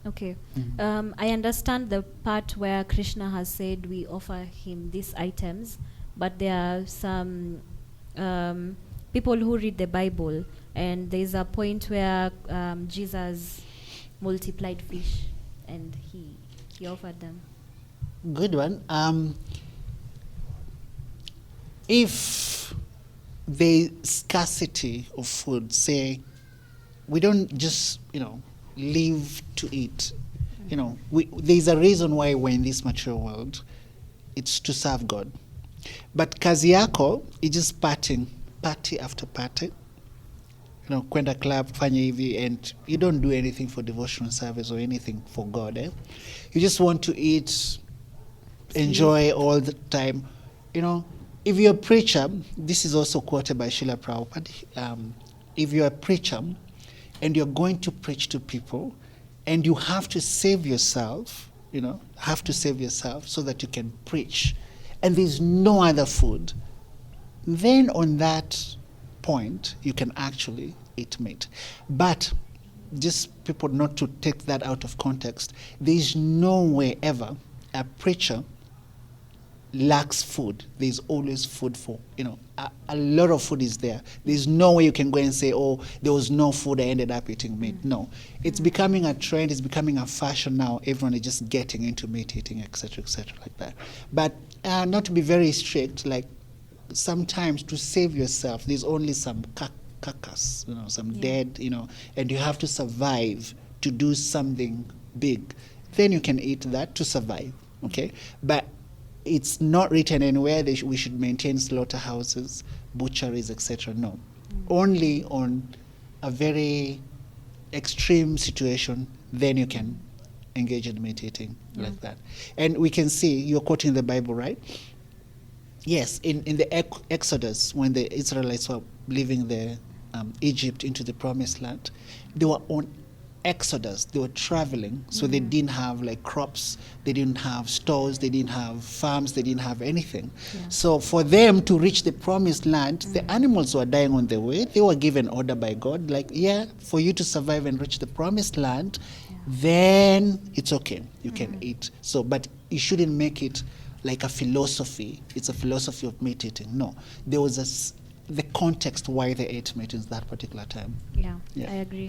Okay. I understand the part where Krishna has said we offer him these items, but there are some people who read the Bible, and there's a point where Jesus multiplied fish, and he offered them. Good one. If the scarcity of food, say, we don't just, live to eat. There's a reason why we're in this material world. It's to serve God. But kazi yako is just party after party. Kwenda club, fanya hivi, and you don't do anything for devotional service or anything for God. You just want to eat, enjoy all the time. If you're a preacher, this is also quoted by Srila Prabhupada. If you're a preacher and you're going to preach to people and you have to save yourself, so that you can preach, and there's no other food, then on that point, you can actually eat meat. But just people not to take that out of context, there's no way ever a preacher lacks food. There's always food for, a lot of food is there. There's no way you can go and say, oh, there was no food, I ended up eating meat. No. It's becoming a trend, it's becoming a fashion now. Everyone is just getting into meat eating, etc., like that. But not to be very strict, like sometimes to save yourself, there's only some carcass, some dead, and you have to survive to do something big. Then you can eat that to survive, okay? But it's not written anywhere that we should maintain slaughterhouses, butcheries, etc. No. Only on a very extreme situation, then you can engage in meat eating like that. And we can see, you're quoting the Bible, right? Yes, in the Exodus, when the Israelites were leaving Egypt into the promised land, they were on Exodus, they were traveling, so they didn't have like crops, they didn't have stores, they didn't have farms, they didn't have anything. So for them to reach the promised land, the animals were dying on the way. They were given order by God, like, for you to survive and reach the promised land, then it's okay, you can eat. So, but you shouldn't make it like a philosophy. It's a philosophy of meat eating. No, there was the context why they ate meat in that particular time. Yeah, I agree.